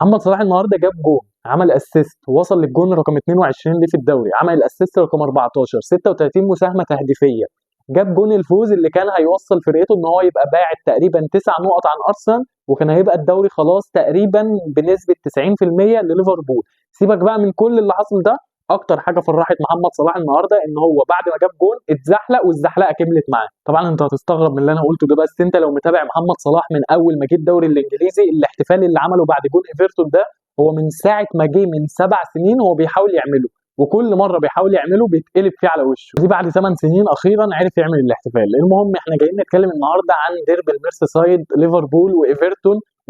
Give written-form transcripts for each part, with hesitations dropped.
محمد صلاح النهارده جاب جون، عمل اسيست، وصل للجون رقم 22 ليه في الدوري، عمل الاسيست رقم 14، 36 مساهمه تهديفيه، جاب جون الفوز اللي كان هيوصل فرقته ان هو يبقى باعد تقريبا 9 نقط عن ارسنال، وكان هيبقى الدوري خلاص تقريبا بنسبه 90% لليفربول. سيبك بقى من كل اللي حصل ده، اكتر حاجه فرحت محمد صلاح النهارده ان هو بعد ما جاب جون اتزحلق والزحلقه كملت معاه. طبعا انت هتستغرب من اللي انا قلته ده، بس انت لو متابع محمد صلاح من اول ما جه الدوري الانجليزي، الاحتفال اللي عمله بعد جون ايفرتون ده هو من ساعه ما جه من 7 سنين هو بيحاول يعمله، وكل مره بيحاول يعمله بيتقلب فيه على وشه. دي بعد 8 سنين اخيرا عرف يعمل الاحتفال. المهم احنا جايين نتكلم النهارده عن ديربي الميرسيسايد، ليفربول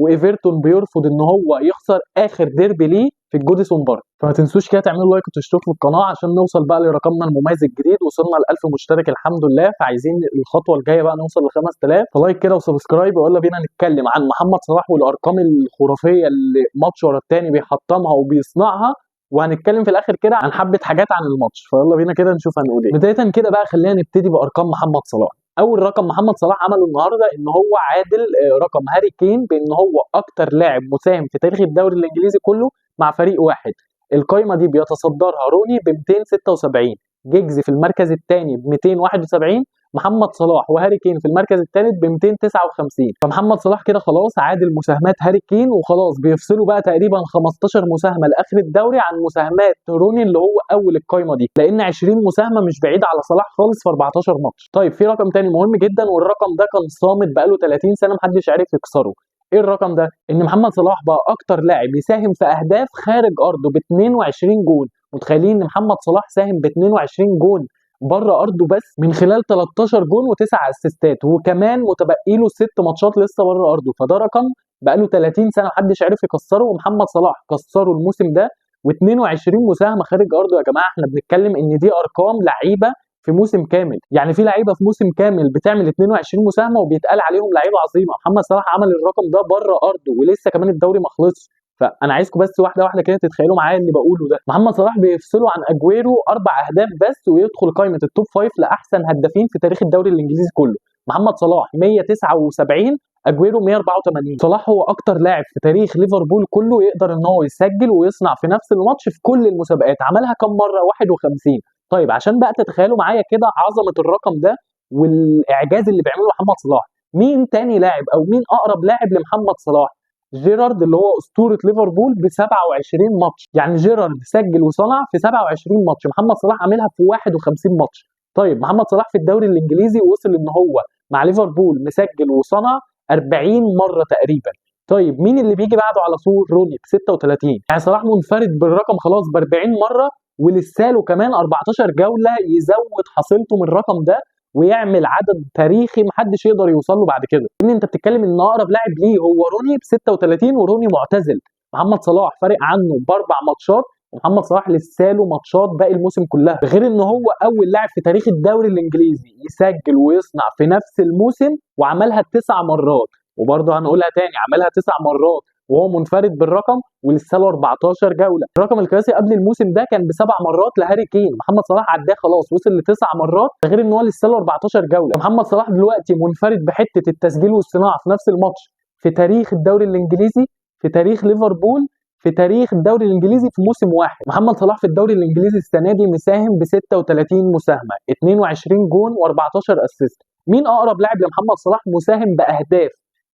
وايفرتون بيرفض ان هو يخسر اخر ديربي ليه في الجوديسون بارك. فما تنسوش كده تعملوا لايك وتشتركوا في القناه عشان نوصل بقى لرقمنا المميز الجديد. وصلنا ل 1000 مشترك الحمد لله، فعايزين الخطوه الجايه بقى نوصل ل 5000. فلايك كده وسبسكرايب، ويلا بينا نتكلم عن محمد صلاح والارقام الخرافيه اللي ماتش ورا التاني بيحطمها وبيصنعها، وهنتكلم في الاخر كده عن حبه حاجات عن الماتش. فيلا بينا كده نشوف هنقول ايه. بدايه كده بقى خلينا نبتدي بارقام محمد صلاح. اول رقم محمد صلاح عمله النهارده ان هو عادل رقم هاري كين بان هو اكتر لاعب مساهم في تاريخ الدوري الانجليزي كله مع فريق واحد. القائمه دي بيتصدرها روني ب 276، جيجز في المركز الثاني ب 271، محمد صلاح وهاري كين في المركز الثالث ب 259. فمحمد صلاح كده خلاص عادل مساهمات هاري كين، وخلاص بيفصلوا بقى تقريبا 15 مساهمه لاخر الدوري عن مساهمات روني اللي هو اول القائمه دي، لان 20 مساهمه مش بعيده على صلاح خالص في 14 ماتش. طيب في رقم تاني مهم جدا، والرقم ده كان صامت بقاله 30 سنه محدش عارف يكسره. ايه الرقم ده؟ ان محمد صلاح بقى اكتر لاعب يساهم في اهداف خارج ارضه ب 22 جول. متخيلين ان محمد صلاح ساهم ب 22 جول بره ارضه بس من خلال 13 جون و9 اسيستات، وكمان متبقي له 6 ماتشات لسه بره ارضه. فده رقم بقاله 30 سنه محدش عارف يكسره، ومحمد صلاح كسره الموسم ده. و22 مساهمه خارج ارضه. يا جماعه احنا بنتكلم ان دي ارقام لعيبه في موسم كامل، يعني في لعيبه في موسم كامل بتعمل 22 مساهمه وبيتقال عليهم لعيبه عظيمه. محمد صلاح عمل الرقم ده بره ارضه ولسه كمان الدوري ما خلصش. فانا عايزكم بس واحده واحده كده تتخيلوا معايا اللي بقوله ده. محمد صلاح بيفصله عن اجويرو 4 اهداف بس ويدخل قائمه التوب 5 لاحسن هدافين في تاريخ الدوري الانجليزي كله. محمد صلاح 179، اجويرو 184. صلاح هو اكتر لاعب في تاريخ ليفربول كله يقدر ان هو يسجل ويصنع في نفس الماتش في كل المسابقات. عملها كم مره؟ 51. طيب عشان بقى تتخيلوا معايا كده عظمه الرقم ده والاعجاز اللي بيعمله محمد صلاح، مين تاني لاعب او مين اقرب لاعب لمحمد صلاح؟ جيرارد اللي هو اسطوره ليفربول ب 27 ماتش. يعني جيرارد سجل وصنع في 27 ماتش، محمد صلاح عاملها في 51 ماتش. طيب محمد صلاح في الدوري الانجليزي وصل ان هو مع ليفربول مسجل وصنع 40 مره تقريبا. طيب مين اللي بيجي بعده على طول؟ روني ب 36. يعني صلاح منفرد بالرقم خلاص ب 40 مره، ولسه له كمان 14 جوله يزود حصيلته من الرقم ده ويعمل عدد تاريخي محدش يقدر يوصل له بعد كده. ان انت بتتكلم ان اقرب لاعب ليه هو روني ب 36، وروني معتزل. محمد صلاح فارق عنه ب4 ماتشات، ومحمد صلاح لسه له ماتشات باقي الموسم كلها. غير ان هو اول لاعب في تاريخ الدوري الانجليزي يسجل ويصنع في نفس الموسم، وعملها 9 مرات. وبرضه هنقولها تاني، عملها 9 مرات وهو منفرد بالرقم ولسه له 14 جوله. الرقم القياسي قبل الموسم ده كان ب7 مرات لهاري كين، محمد صلاح عداه خلاص وصل ل9 مرات، ده غير ان هو لسه له 14 جوله. محمد صلاح دلوقتي منفرد بحته التسجيل والصناعه في نفس الماتش في تاريخ الدوري الانجليزي، في تاريخ ليفربول، في تاريخ الدوري الانجليزي في موسم واحد. محمد صلاح في الدوري الانجليزي السنه دي مساهم ب 36 مساهمه، 22 جون و14 اسيست. مين اقرب لاعب لمحمد صلاح مساهم باهداف؟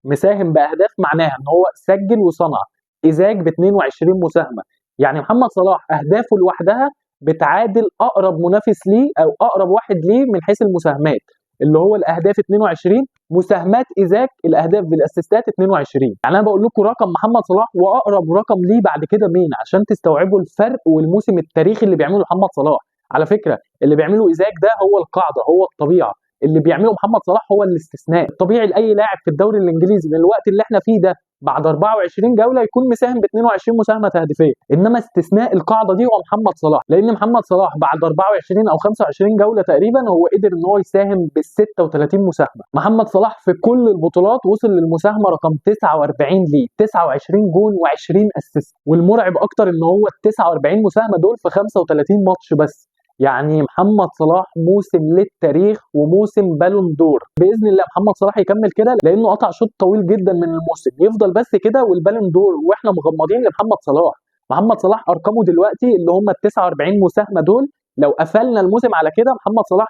مساهم باهداف معناها ان هو سجل وصنع. ايزاك ب 22 مساهمه. يعني محمد صلاح اهدافه لوحدها بتعادل اقرب منافس ليه او اقرب واحد ليه من حيث المساهمات، اللي هو الاهداف 22، مساهمات ايزاك الاهداف بالاسيستات 22. يعني انا بقول لكم رقم محمد صلاح واقرب رقم ليه بعد كده مين عشان تستوعبوا الفرق والموسم التاريخي اللي بيعمله محمد صلاح. على فكره اللي بيعمله ايزاك ده هو القاعده، هو الطبيعه. اللي بيعمله محمد صلاح هو الاستثناء. الطبيعي لاي لاعب في الدوري الانجليزي من الوقت اللي احنا فيه ده بعد 24 جوله يكون مساهم ب 22 مساهمه تهديفيه، انما استثناء القاعده دي هو محمد صلاح، لان محمد صلاح بعد 24 او 25 جوله تقريبا هو قدر ان هو يساهم بال 36 مساهمه. محمد صلاح في كل البطولات وصل للمساهمه رقم 49 ليه، 29 جون و20 اسيست. والمرعب اكتر ان هو ال 49 مساهمه دول في 35 ماتش بس. يعني محمد صلاح موسم للتاريخ وموسم بالون دور باذن الله. محمد صلاح يكمل كده لانه قطع شوط طويل جدا من الموسم، يفضل بس كده والبالون دور واحنا مغمضين لمحمد صلاح. محمد صلاح ارقامه دلوقتي اللي هم ال 49 مساهمه دول، لو قفلنا الموسم على كده محمد صلاح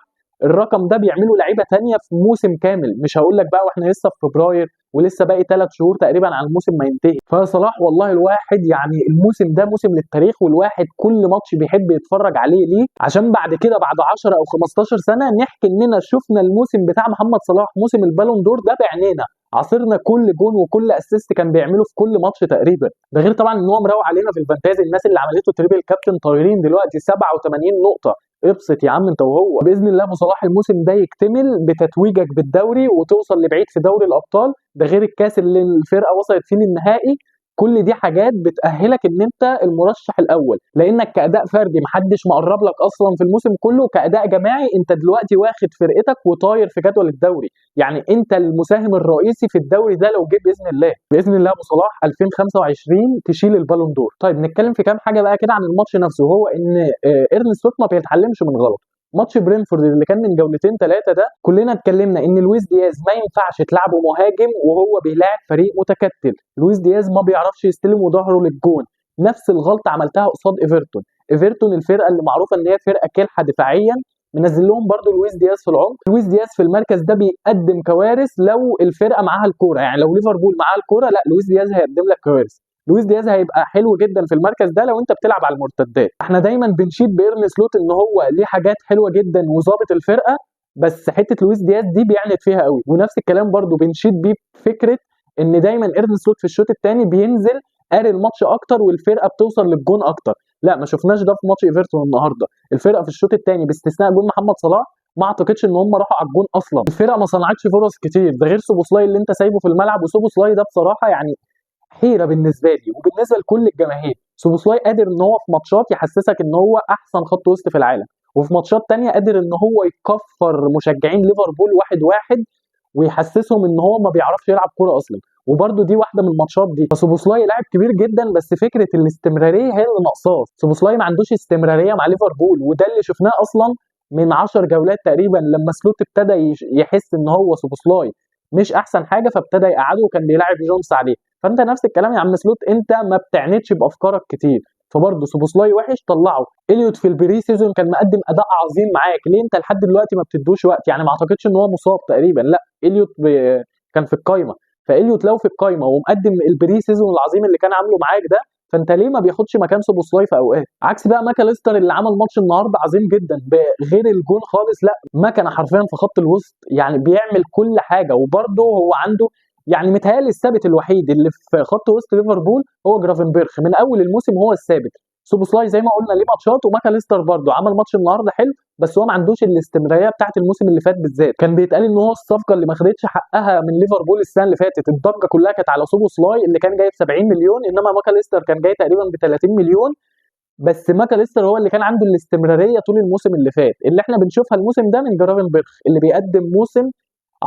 الرقم ده بيعمله لعيبه ثانيه في موسم كامل. مش هقول لك بقى واحنا لسه في فبراير ولسه باقي 3 شهور تقريبا على الموسم ما ينتهي. فصلاح والله الواحد يعني الموسم ده موسم للتاريخ، والواحد كل ماتش بيحب يتفرج عليه. ليه؟ عشان بعد كده بعد 10 او 15 سنه نحكي اننا شفنا الموسم بتاع محمد صلاح موسم البالون دور ده بعينينا، عاصرنا كل جون وكل اسيست كان بيعمله في كل ماتش تقريبا. ده غير طبعا ان هو مروق علينا في الفانتازي. الناس اللي عملته تريبل كابتن طايرين دلوقتي 87 نقطه. ابسط يا عم انت وهو. باذن الله ابو صلاح الموسم ده يكتمل بتتويجك بالدوري وتوصل لبعيد في دوري الابطال، ده غير الكاس اللي الفرقه وصلت فيه للنهائي. كل دي حاجات بتأهلك ان انت المرشح الاول، لانك كأداء فردي محدش مقرب لك اصلا في الموسم كله، كأداء جماعي انت دلوقتي واخد فرقتك وطاير في جدول الدوري. يعني انت المساهم الرئيسي في الدوري ده لو جه باذن الله. باذن الله ابو صلاح 2025 تشيل البالون دور. طيب نتكلم في كام حاجه بقى كده عن الماتش نفسه، وهو ان ايرنست ما بيتعلمش من غلط. ماتش برينفورد اللي كان من جولتين ثلاثه ده كلنا اتكلمنا ان لويس دياز ما ينفعش تلعبه مهاجم وهو بيلاعب فريق متكتل. لويس دياز ما بيعرفش يستلم وظهره للجون. نفس الغلطه عملتها قصاد ايفرتون. ايفرتون الفرقه اللي معروفه ان هي فرقه كلحه دفاعيا، منزل لهم برده لويس دياز في العمق. لويس دياز في المركز ده بيقدم كوارث لو الفرقه معاها الكوره، يعني لو ليفربول معاها الكوره لا لويس دياز هيقدم لك كوارث. لويس دياز هيبقى حلو جدا في المركز ده لو انت بتلعب على المرتدات. احنا دايما بنشيد بإيرن سلوت ان هو ليه حاجات حلوه جدا وظابط الفرقه، بس حته لويس دياز دي بيعند فيها قوي. ونفس الكلام برده بنشيد بيه فكره ان دايما إيرن سلوت في الشوط الثاني بينزل قاري الماتش اكتر والفرقه بتوصل للجون اكتر. لا ما شفناش ده في ماتش ايفرتون النهارده. الفرقه في الشوط الثاني باستثناء جون محمد صلاح ما اعتقدش ان هم راحوا على الجون اصلا. الفرقه ما صنعتش فرص كتير، ده غير سوبوسلاي اللي انت سايبه في الملعب. وسوبوسلاي ده بصراحه يعني حيره بالنسبه لي وبالنسبه لكل الجماهير. سوبوسلاي قادر ان هو في ماتشات يحسسك ان هو احسن خط وسط في العالم، وفي ماتشات تانية قادر ان هو يكفر مشجعين ليفربول واحد واحد ويحسسهم ان هو ما بيعرفش يلعب كوره اصلا. وبرده دي واحده من الماتشات دي. فسوبوسلاي لاعب كبير جدا، بس فكره الاستمراريه هي اللي ناقصاه. سوبوسلاي ما عندوش استمراريه مع ليفربول، وده اللي شفناه اصلا من 10 جولات تقريبا لما سلوت ابتدى يحس ان هو سوبوسلاي مش احسن حاجه فابتدى يقعده وكان بيلاعب جونز عليه. فانت نفس الكلام يا عم سلوت، انت ما بتعنتش بافكارك كتير. فبرضه سوبوسلاي وحش طلعه. اليوت في البري سيزون كان مقدم اداء عظيم معاك، ليه انت لحد دلوقتي ما بتدوش وقت؟ يعني ما اعتقدش ان هو مصاب تقريبا، لا اليوت كان في القايمه. فاليوت لو في القايمه ومقدم البري سيزون العظيم اللي كان عامله معاك ده، فانت ليه ما بياخدش مكان سوبوسلاي في اوقات؟ عكس بقى ماكاليستر اللي عمل ماتش النهارده عظيم جدا بغير الجون خالص. لا مكنه حرفيا في خط الوسط، يعني بيعمل كل حاجه. وبرده هو عنده يعني متهيألي الثابت الوحيد اللي في خط وسط ليفربول هو جرافنبرخ، من اول الموسم هو الثابت. سوبوسلاي زي ما قلنا ليه ماتشات، وماكاليستر برده عمل ماتش النهارده حلو، بس هو ما عندوش الاستمراريه بتاعت الموسم اللي فات بالذات. كان بيتقال ان هو الصفقه اللي ما خدتش حقها من ليفربول السنه اللي فاتت. الضجه كلها كانت على سوبوسلاي اللي كان جايب 70 مليون، انما ماكاليستر كان جاي تقريبا ب 30 مليون. بس ماكاليستر هو اللي كان عنده الاستمراريه طول الموسم اللي فات، اللي احنا بنشوفها الموسم ده من جرافنبرخ اللي بيقدم موسم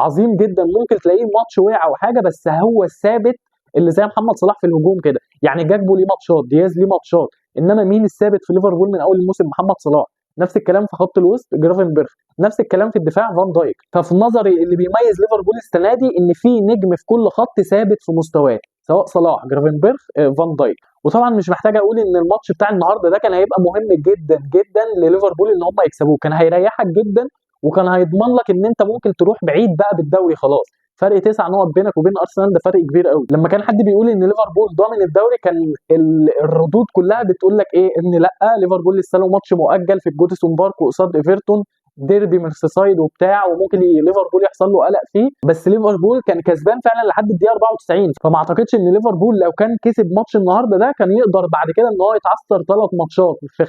عظيم جدا. ممكن تلاقيه ماتش وقع او حاجه، بس هو الثابت اللي زي محمد صلاح في الهجوم كده. يعني جاكبو ليه ماتشات، دياز ليه ماتشات، انما مين الثابت في ليفربول من اول الموسم؟ محمد صلاح. نفس الكلام في خط الوسط جرافنبرخ، نفس الكلام في الدفاع فان دايك. ففي نظري اللي بيميز ليفربول السنه دي ان في نجم في كل خط ثابت في مستواه، سواء صلاح جرافنبرخ فان دايك. وطبعا مش محتاج اقول ان الماتش بتاع النهارده ده كان هيبقى مهم جدا جدا لليفربول ان هم يكسبوه، كان هيريحك جدا وكان هيضمن لك ان انت ممكن تروح بعيد بقى بالدوري. خلاص فرق 9 نقط بينك وبين ارسنال، ده فرق كبير قوي. لما كان حد بيقول ان ليفربول ضامن الدوري كان الردود كلها بتقول لك ايه؟ ان لا ليفربول لسه له ماتش مؤجل في الجوديسون بارك قصاد ايفرتون، ديربي ميرسيسايد وبتاع، وممكن ليفربول يحصل له قلق فيه. بس ليفربول كان كسبان فعلا لحد الدقيقه 94، فما اعتقدش ان ليفربول لو كان كسب ماتش النهارده ده كان يقدر بعد كده ان هو يتعثر 3 ماتشات في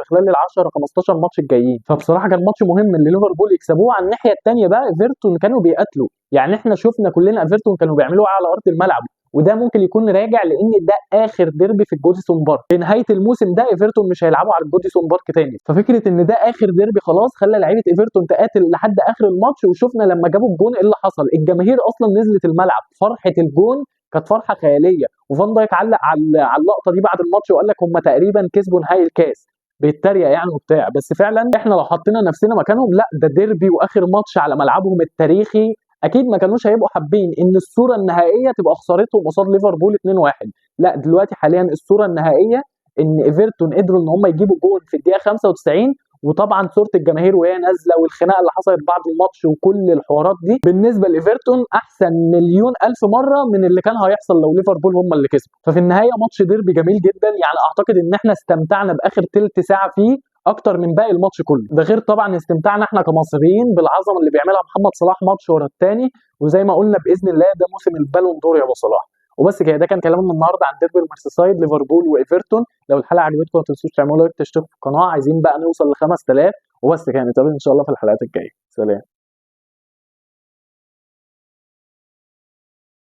خلال ال 10 15 ماتش الجايين. فبصراحه كان ماتش مهم ان ليفربول يكسبوه. على الناحيه الثانيه بقى ايفرتون كانوا بيقاتلوا، يعني احنا شفنا كلنا ايفرتون كانوا بيعملوها على ارض الملعب، وده ممكن يكون راجع لان ده اخر ديربي في الجوديسون بارك. في نهايه الموسم ده ايفرتون مش هيلعبوا على الجوديسون بارك تاني، ففكره ان ده اخر ديربي خلاص خلى لعيبه ايفرتون تقاتل لحد اخر الماتش. وشفنا لما جابوا الجون ايه اللي حصل، الجماهير اصلا نزلت الملعب، فرحه الجون كانت فرحه خياليه. وفان دايك علق على اللقطه دي بعد الماتش وقال لك هم تقريبا كسبوا نهائي الكاس. بيتريق يعني وبتاع، بس فعلا احنا لو حطينا نفسنا مكانهم، لا ده ديربي واخر ماتش على ملعبهم التاريخي، اكيد ما كانوش هيبقوا حابين ان الصوره النهائيه تبقى خسارتهم قصاد ليفربول 2-1. لا دلوقتي حاليا الصوره النهائيه ان ايفرتون قدروا ان هم يجيبوا جول في الدقيقه 95، وطبعا صوره الجماهير وهي نازله والخناقه اللي حصلت بعد الماتش وكل الحوارات دي بالنسبه لايفرتون احسن مليون الف مره من اللي كان هيحصل لو ليفربول هم اللي كسبوا. ففي النهايه ماتش ديربي جميل جدا، يعني اعتقد ان احنا استمتعنا باخر تلت ساعه فيه اكتر من باقي الماتش كله. ده غير طبعا استمتعنا احنا كمصريين بالعظمه اللي بيعملها محمد صلاح ماتش ورا الثاني، وزي ما قلنا باذن الله ده موسم البالون دور يا ابو صلاح. وبس كده، ده كان كلامنا النهارده عن ديربي المرسيسايد ليفربول وايفرتون. لو الحلقه عجبتكم ما تنسوش تعملوا لايك، تشتركوا في القناه، عايزين بقى نوصل ل 5000. وبس كده، نتقابل ان شاء الله في الحلقات الجايه. سلام.